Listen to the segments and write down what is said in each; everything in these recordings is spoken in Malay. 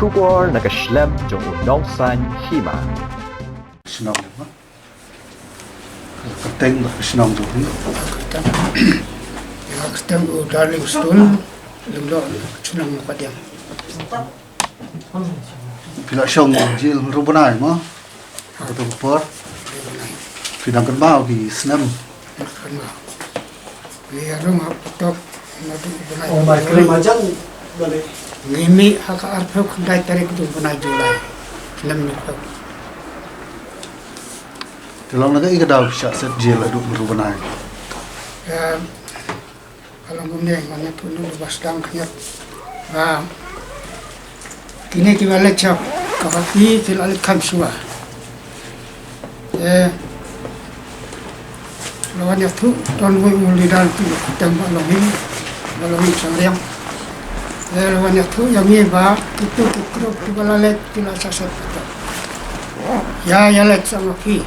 Kubor nakaslem jong unong san hima. Senang apa? Keteng senang tu ni. Ya keteng darling stone lenglo senang apa dia. Bila siang jil rubanai mah. Betul betul. Bila kan mau di senam. Ya rumah tok nadu benai. Oh, mai krim majang balik. Ngimi hak arpek dai tarik tu benai julai. Senam ni tok. Kalau nak ikat dah bisa set jil ada rubanai. Ya kalau gune mana tu nu basdang kanyat. Kini kita lecap kapi til alik kamsua. Lawan itu tuan gue uli dan tu tembak lawan sangliang. Lawan itu yang ni bah itu kerap tu balalek tidak sasat. Ya lek sama ki.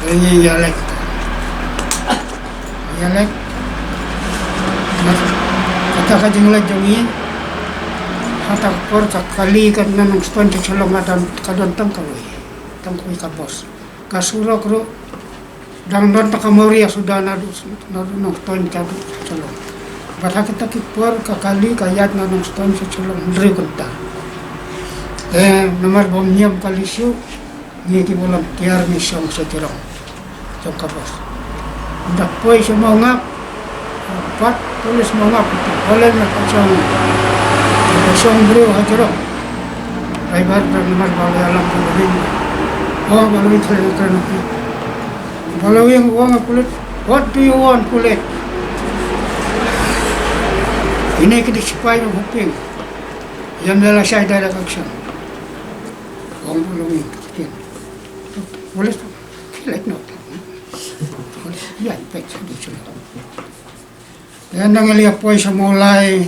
Ini ya lek. Kata kajing lek jangi. Kata kor kali kan nanang stone cecalong adam kadon tangkui kabos. Kasuro kro dan takamori sudah nadu stone cadu cecalong. Bata kita kipor kakali kayat nanang stone cecalong ndri kunta. Nomor bomnyam kalisyu ni ki bolam tiar ni song setirong. Jom kabos. Dah poi semua ngap. Pat tulis semua ngap. Boleh nak kacang. Kosong beliau hajarok. Raibat dan nomor balai alam balawin. Oh balawin saya kerana balawin uang kulit. What do you want kulit? Ini kita sipai menghuping. Yang dalam saya dah ada action. Uang balawin kecil. Boleh kilat not. Boleh ya baik saja sudah. Dan dengan lihat poin semulai.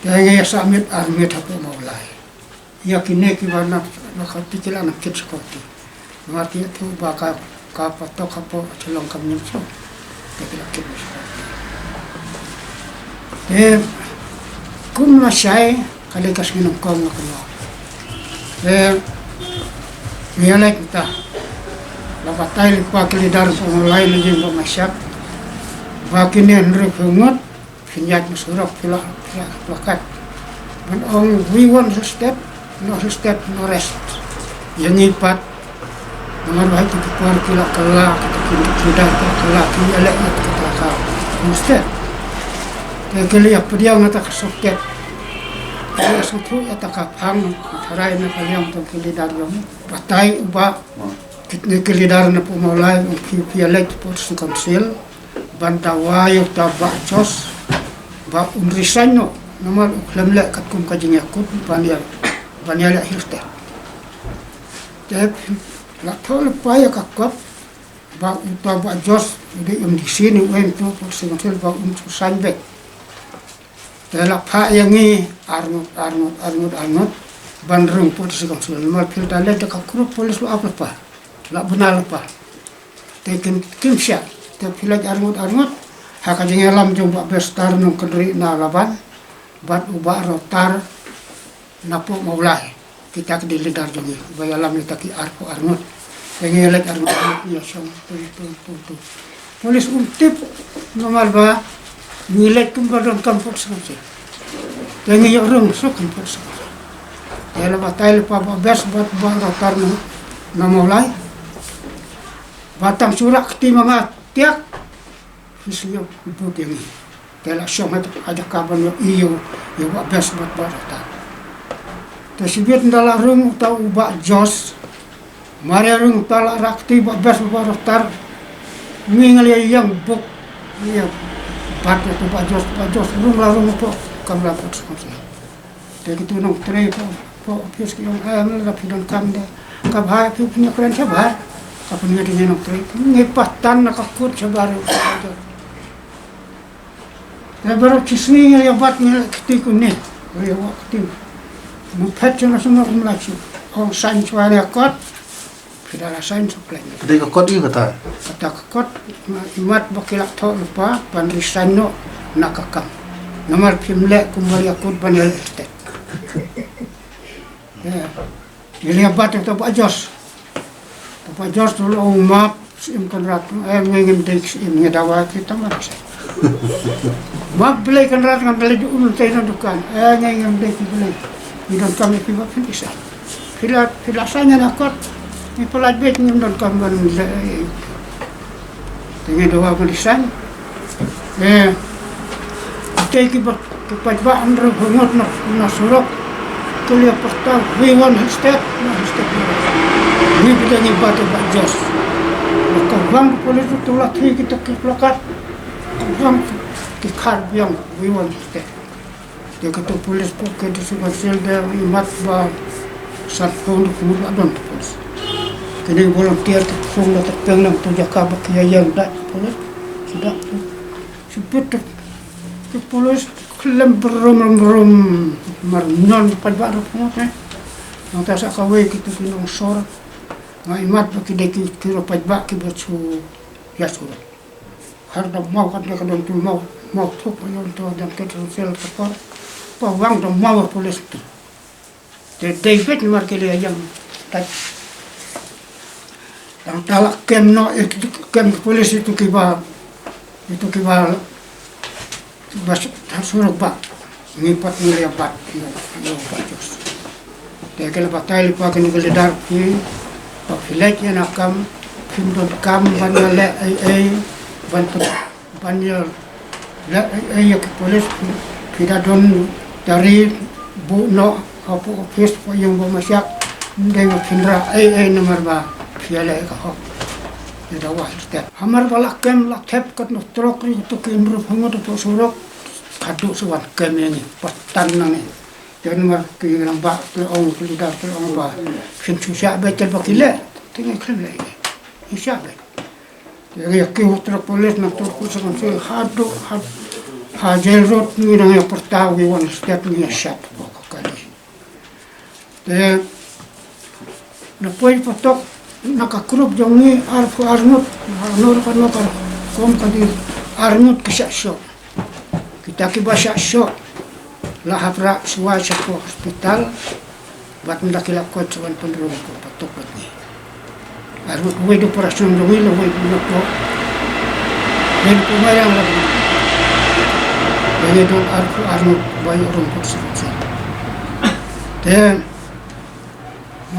Yang samit armit apa maulai. Ya kini kibarna nakati kila nakit sekoti. Ngerti itu bakal kapatok apa celong kami so. Kila kit sekoti. Kun masai kali kas minum kong nak mau. Mialek kita. Lapatai lipa kilidar pemulai lagi bermasyarakat. Bakini henry pengut. Finyat musurok pila plakat. When we want to step, no rest. Yang ipat, nomor baik itu keluar kila kelak, kita kelak, kita elak kita kelak. Step. Kali apa dia ngata kesoket. Dia suatu ya takapang, tarai na kalian untuk kilidar yang patai ubah. Kita kilidar na pemulai untuk elak porsi konsil. Bantawayo tabak jos. Ba unrisanyo nomor lemlek katkum kajing yakut banial hirte. Tep la thol paya kakap ba uta ba jos di di sini wen tu porsentel ba sanbek. Tela pha yangi arnut bandrung porsentel mal filta le ka kru polis lu apa pa. La bunal pa. Tekin kimsya te filaj arnut hakajing alam jumpa bestar nung kendri na laban bat ubah rotar napo maulai kita ke dilidar jungi bayalam kita ki arpo arnut pengelek arnut ya syam tu polis tip normal ba milet kumbadon kampung sengaja tengi ya orang sok kampung sengaja ya la batai pa bes bat bah rotar na maulai batang surak ti mga tiak Isliyo ibu yang ini, kalau syom ada kabar iyo bes buat barata. Tersebut dalam rung atau ubah jos, mari rung dalam rakti bes buat barata. Mengali yang buk, iya bat itu ubah jos rung larung apa kamu lapor semua. Jadi tu nong tray po pius yang rapi dan kamde, kabah punya keren sabar. Kapun ngadi nong tray, ngepatan nak akut sabar. Baru kisni yang buat ni ketika ni, waktu mungkin cuma semua umlacu. Orang sains wala kot, tidak sains supply. Jadi kot ini kata. Kata kot, imat bakilak thol pa panrisan no nakakam. Nomor pimlek kembali akut banyak estate. Ili abat itu Pak Jos. Pak Jos dulu umat sim kenrat ngingin dik sim ngedawa kita mana sih. Mak beli kenrat ngambil di ulun dukan. Ngingin dik beli. Idon kami piba bisa. Filasanya nakot. Ni pelat bet ngindon kami dengan doa tulisan. Teki berkepadaan berhungut nasurok. Kuliah pertama, wiwan hashtag, ini bedanya batu Pak Jos. Maka bang polis itu lagi kita keplakat, bang kikar biang wiwan hashtag. Dia kata polis pakai di sebelah selda imat bah satpon kemudian adon polis. Kini volunteer terpung dan terpengang tu jaga bakiyang dak polis sudah sebut ke polis klem berum marnon padba rumah nang sa kaway kita kinong sor nga imat baki deki kiro padba ki bersu yasura harda mau kan ka don tu mau thuk yon to dan ke sel kapor pawang do mau polis tu de David mar ke le yang tak ang talak kem no kem polis itu kiba bas suruh pak ngipat nilai bat yo Pak Jos. Dia kalau batai lipa kini geledar ki pak filet yang nakam pindon kam banyak le banyak le ya polis tidak don dari bu no apa office yang bermasyak dengan pindra nomor ba fiale ka tidak wah setiap hamar balak kem lak tep kat no trok ri tu kem ru hangot tu surok kadu suan kem ini patan nang ni dan mar ki nang ba tu ong tu dar tu ong ba fin chu sya be tel bakile tinggal klem le insya Allah ya ki trok polis na trok ku sakon se hadu hajel rot ni nang ya pertawi wan setiap ni syat pokok kali de na poi potok nakakrup jongi arfu arnut kan kom kadi arnut kisah syok kita kibasya syok lahapra suwa syok hospital bat mendakilak kot suwan pendurung ko patok ni arnut wedo operasi jongi lo wedo ko dan kumayang lagi ini dong arfu arnut bayi orang kot selesai dan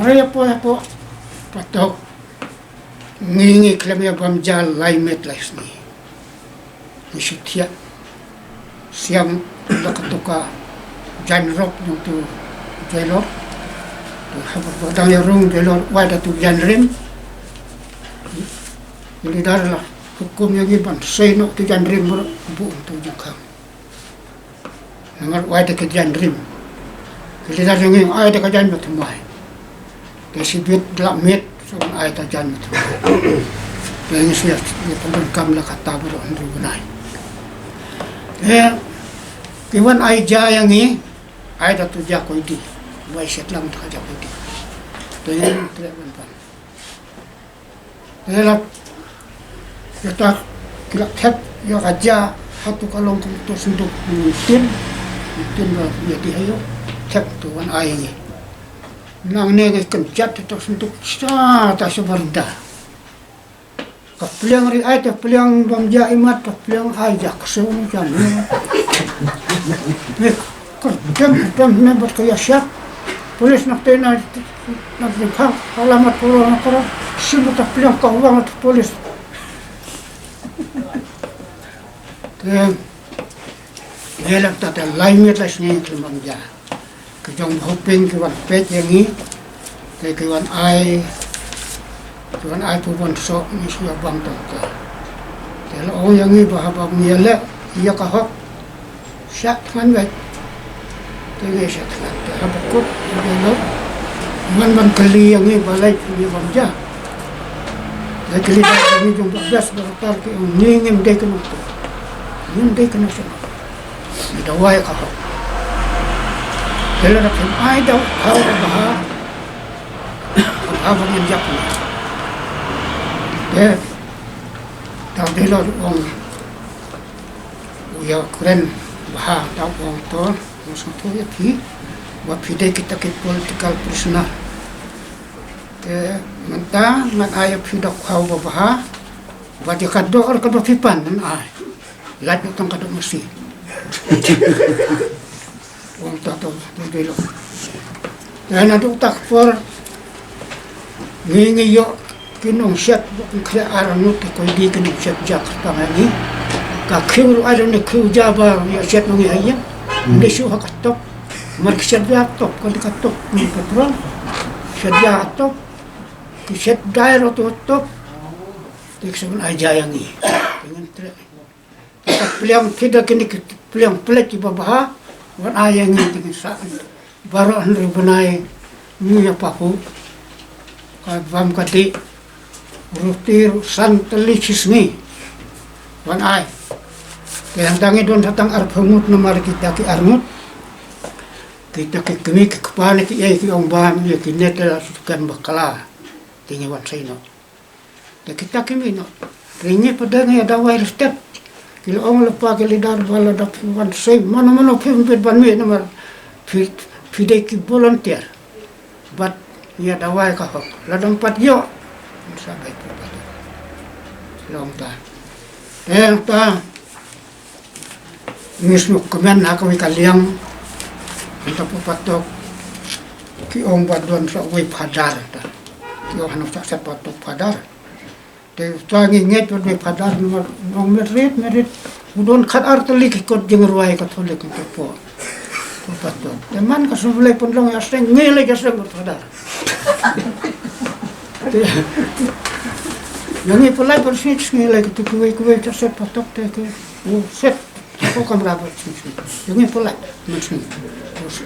mereka po patok ngingi klamia bamjal laimet laisni nisutia siam lakatuka janrok untuk jelok tu habar badang yarung jelok wada tu janrim jadi darlah hukumnya giban seno tu janrim bu untuk jukam nangar wada ke janrim jadi darlah nging ada ke janrim tumai desibit delak met so ay tajan mo kaya siya pagod kam la katabro andro gunay kiwan ay jayang ay datu jako idi way set lang ta jako idi to yun treban pa la yata kilak thet yo aja hatu kalong to sunduk tin ba yati hayo thet to wan ay nang nege kencat itu untuk sa ta sebarda kapliang ri ai ta pliang bamja imat ta pliang ai jak sun jan ne kan ne bat kaya syak polis nak tena nak dikha alamat pulau nakara simu ta pliang ka uang polis ke gelak ta laimit las ni bamja kejong hoping kewan pet yang ni kewan ai pun sok ni siap bang tu kalau orang yang ni bahaba miala ia kahok syak man wet tenge syak kan haba kut belok man kali yang ni balai ni bamja la kali dah ni jom bias bertar ke ni ngem dek no ni dek no so ni dawai kahok kalau nak ai dah kau dah apa yang jatuh dah belok orang ya keren bah dah orang tu masuk tu ya pi buat video kita ke political prisoner. Mentang ngan ayat video kau bawa, buat dia kado orang kado pipan nan ay, lihat utang kado mesti. Orang tahu dulu. Dan ada utak for ngingi yo kinong set kaya aranut ko di kinong set Jakarta ngani. Kakil ada ni kau Java ya set ngi ayam. Desu hakatok. Mark set Jakarta ko dikatok ni patron. Set Jakarta set daerah top. Tiksan aja yang ni. Dengan trek. Pilihan tidak kini pilihan pelet di bawah. Wan ayang ni dengan saan. Baru anda benai ni apa aku. Kabam kati rutir santelisis ni. Wan ay. Kaya tangi don datang arpamut nomor kita ki armut. Kita ke kemi ke kepala ki ai ki ong ban ya ki netel sukan bakala. Tinggi wan saino. Ya kita kemi no. Ringi pedang ya dawai step. Kilo ong lepa ke lidar bala dak wan sai mana pimpin ban mi nomor fidei ki volunteer. But ya dawai ka hok. Ladang pat yo. Sampai pada. Long ta. Ta mismo kemen aku kaliang kita patok ki ong badon sa we padar ta. Ki ong sa patok padar. Te tangi nget we padar no merit udon khat arteli ki kot jeng ruai ka thole ki po. Patok. Teman ka subulai pun long aseng ngele ka seng padar. Yang ini pulai bersih ngele ki kuwe set patok te ki set ko kamera bersih. Yang ini pulai bersih.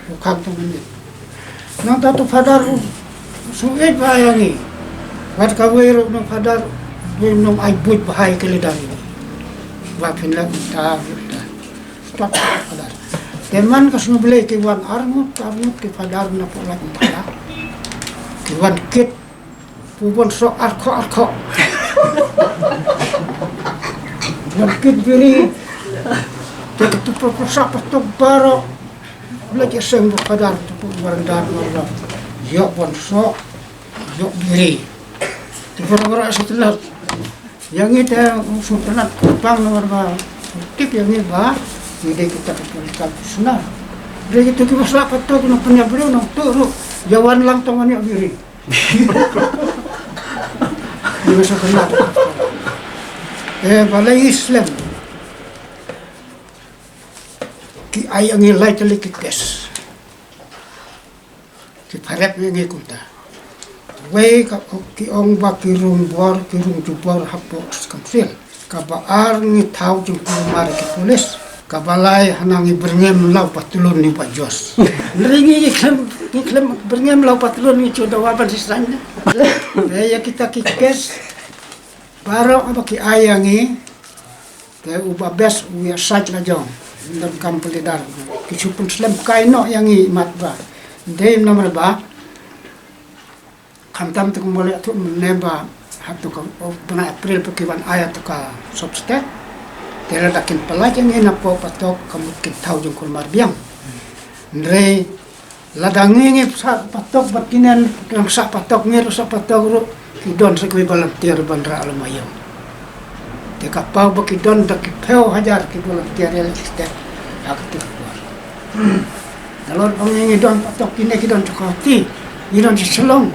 Ukam tu ni. Nang tu padar suit bayangi. Wat kawir nang padar nang ai buat bahai ke lidah ini. Wapin lah ta. Stop padar. Teman kasih beli kiwan armut ke padar na pulai padar. Kiwan kit pubon so arko. Kiwan kit biri. Jadi tu persak patok baro. Lagi sembuh padar tu barandar malam. Yok bonso, yok biri. Tu orang setelah yang itu pernah kupang nomor tip yang ini jadi kita kepulkan senang. Jadi itu kita salah patok nak punya beri nak turut jawan lang tangannya biri. Dia sekenal. Balai Islam. Ki ayang ilai tali kikes. Ki parep ngi kunta. Wei ki ong ba ki rum jubor hapo skamsil. Ka baar ngi tau jung mar ki polis. Ka balai hanangi berngem lau patulun ni Pak Jos. Ringi iklam berngem lau patulun ni coda waban sisanya. Ya kita kikes. Baru apa ki ayangi. Ke ubah bes uya saj la jong. Dalam kampung lidar, kisupun Islam kaino yang i matba, dia nomor ba, kantam tu mulai tu meneba, hatu kau bulan April perkiwan ayat tu ka substek, dia dakin pelajar yang napo patok kamu kita tahu jengkol marbiang, ndre ladangi patok bakinan yang sak patok ngeru sak patok ru kidon sekui volunteer bandra alamayo. Jika pau bakidon dak peu hajar ki volunteer el step aku keluar. Kalau orang ini don patok kini kidon cokoti, kidon selong.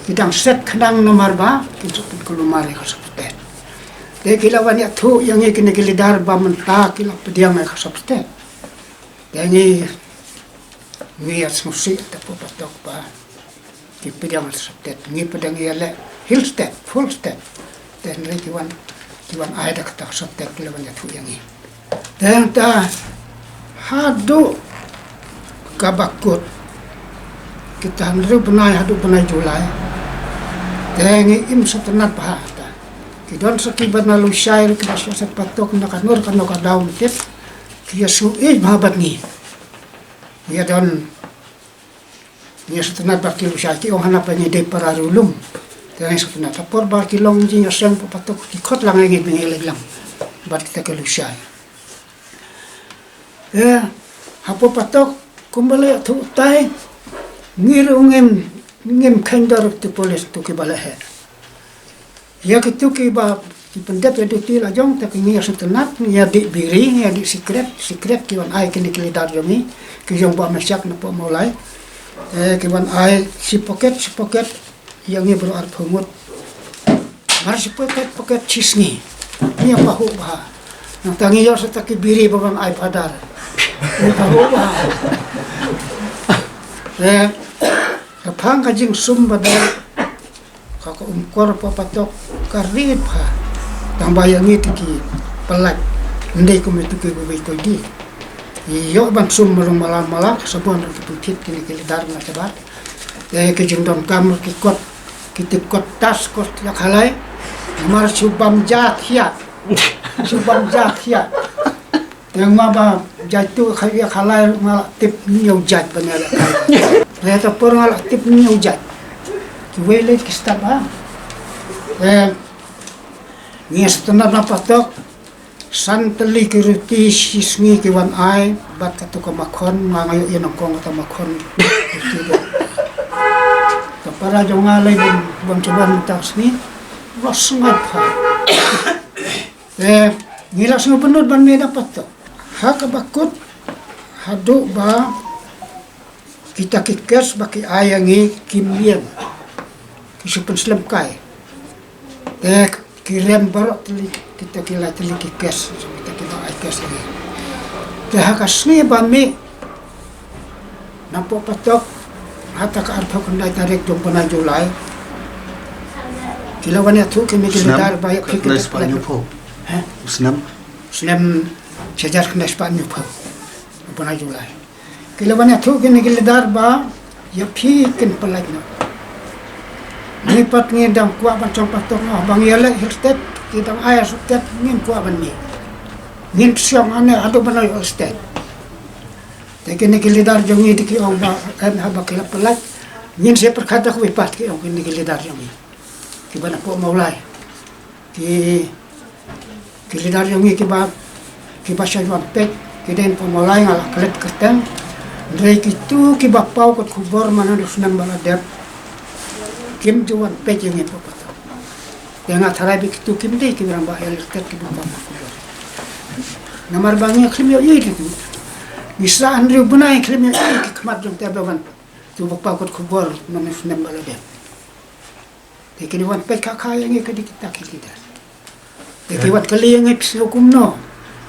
Kidang set kadang nomor ba, kita pun keluar yang seperti. Dia kilawan ya tu yang ini kini kilidar ba mentah kila pediam yang seperti. Dia ini niat musik tapi patok ba. Di pediam seperti. Ni pedang ia le hill step, full step. Dan kiwan ada kata seperti kilawan ya tu yang ini. Dan ta hadu kabakut kita hendak hadu benai Julai. Dan im setenat bahata. Kidon sekibat nalu syair kita siasat patok nak nur kan nak daun tip. Kia suih mahabat ni. Dia don dia setenat bakil syair ki orang apa ni de para rulum. Dan setenat tapor bakilong jinya sang patok ikut lang lagi bengeleg lang. Bat kita ke syair. Hapo patok kumbale tu tai ngiru ngem kandar tu polis tu ke balahe ya ke tu ke ba ki pendat tu ti la jong ta ke ngir setenat ya di biri ya di secret ki wan ai ke ni ke dar jomi ke jong ba masyak na po mulai ke wan ai si pocket yang ni bro ar phumut mar si pocket chisni ni apa hu ba nang tangi yo sa ta ke biri ba bang ai padar ni pa hu ba kapang kajing sumba dal kako umkor papatok karit pa tambayang itu ki pelat ndai ko metu ke gobe ko di yo ban sum malung malam sabon ke putit kini ke dar na sabat ke jindon kam ki kot kitip kot tas kot ya khalai mar subam jat ya yang maba jatuh khaya khalai mal tip niu jat banala Reta porang aktif ni ujat. Kiwele kistaba. Ni setengah napatok santeli kiruti sismi kiwan ai bat katu kamakon mangayo inong kong kata makon. Kapara jongalay bang coban tasni wasungat pa. Ngilas ng penod ban me napatok. Hakabakut hadu ba kita kikes baki ayangi kimien kisupan selam kai kirem barok teli kita kila teli kikes kita kila aikes ini hakasni bami nampak patok hata ka arpa kundai tarik jompana Julai kilawan tu kami kila bayak kita Spanyol po Senam sejar kena Spanyol po jompana Julai kilawan tu kini gildar ba ya pikin pelagna lipat ngedang kuah ban compat tong bang yale hilstet kita ayah sutet ngin kuah ban ni ngin siang ane ado banai hilstet te kini gildar jongi diki ong ba kan haba kila pelag ngin se perkata ku ipat ki ong kini gildar jongi ki bana po maulai ki gildar jongi ki ba syaiwan pek ki den po maulai ngala klet keteng Dari itu ki bapau kot kubor mana dus nam baladep kim juan pejeng itu patau yang atharai bi kitu kim dei ki ramba el tet ki bapau kubor namar bangi kim yo yiti bisa andri bunai kim yo ki kmat jong tabawan tu bapau kot kubor mana dus nam baladep tekini wan pek kakaya ngi kedi kita kita teki wat kali ngi psilokumno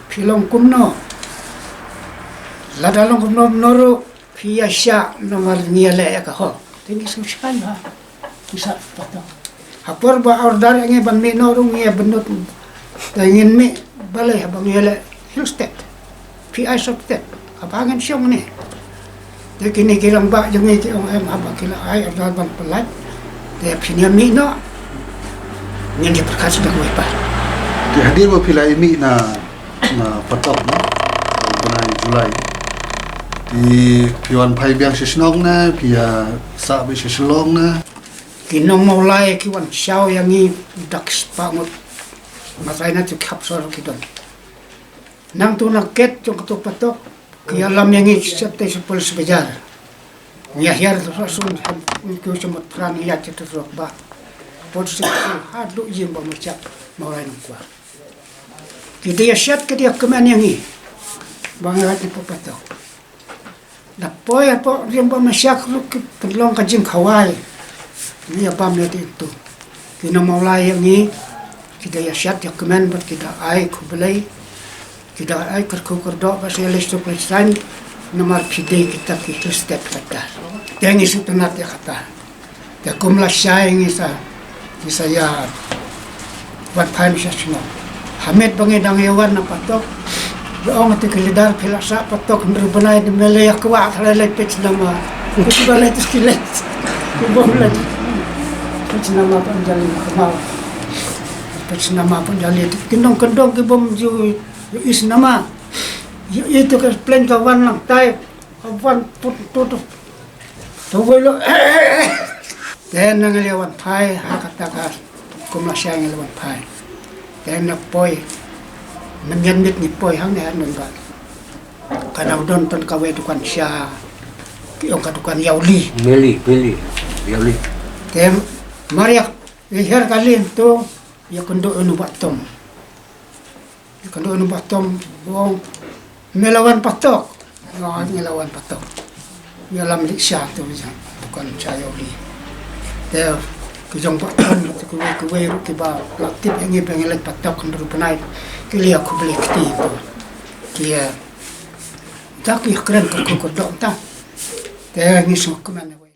pilongkumno Ladalong noro piasya nomor niale ya kaho. Tinggi sekali ha. Bisa patah. Hapor ba order ngi ban mi noro ngi benut. Tangin mi balai abang niale hilstet. Pi isoptet. Abangan siong ni. Kini kilang ba jangi ki om abang kila ai order ban pelat. Te pinya mi no. Ngi perkas dak wipa. Di hadir ba pila mi na patok no. Bulan Julai. Di piwan pai biang sisnong na pia sa bi sislong na kinong maulai kiwan siaw yang i dak spangut masai na tu kapsor kidon nang tu naket jong tu patok kialam yang i septe sepul sebejar nyahir tu rasul ku semut pran ya tu rok ba polisi hadu yim ba macam maulai nang kuat kita syat ke dia keman yang i bangat ni patok Dapoy apa rimba masyak ruk pelong kajing kawai ni apa melihat itu kena maulai yang ni kita ya syat ya kemen buat kita ai kubelai kita ai kerdo pasal lestok lesan nomor pide kita kita step kata yang isu tenat ya kata ya kumlah syai ni bisa ya buat paling syasno Hamid bangedang hewan apa tok Doong ati kilidar pila sa patok nrubanay de melaya kwa kala pech nama kusubalay skilet kubomlet pech nama panjali kamaw pech nama panjali kinong kendong kibom ju is nama itu ke plan kawan lang tay kawan put tawelo then nangaliwan pai hakataka kumlasya ngaliwan pai then napoy menyanit ni poy hang ne anon ba kanang don ton kawe tukan sya yung kadukan yauli. Beli. Te Maria her kalim tu ya kendo anu batom. Ya kendo anu batom bong melawan patok. Melawan patok. Ya lam liksya tu bukan yauli. Te kujong batom tu kuwe ba laktip yang ni pengelet patok kan rupanai kilia ku beli kti tu. Kia tak keren ko ta. Te ni sok mana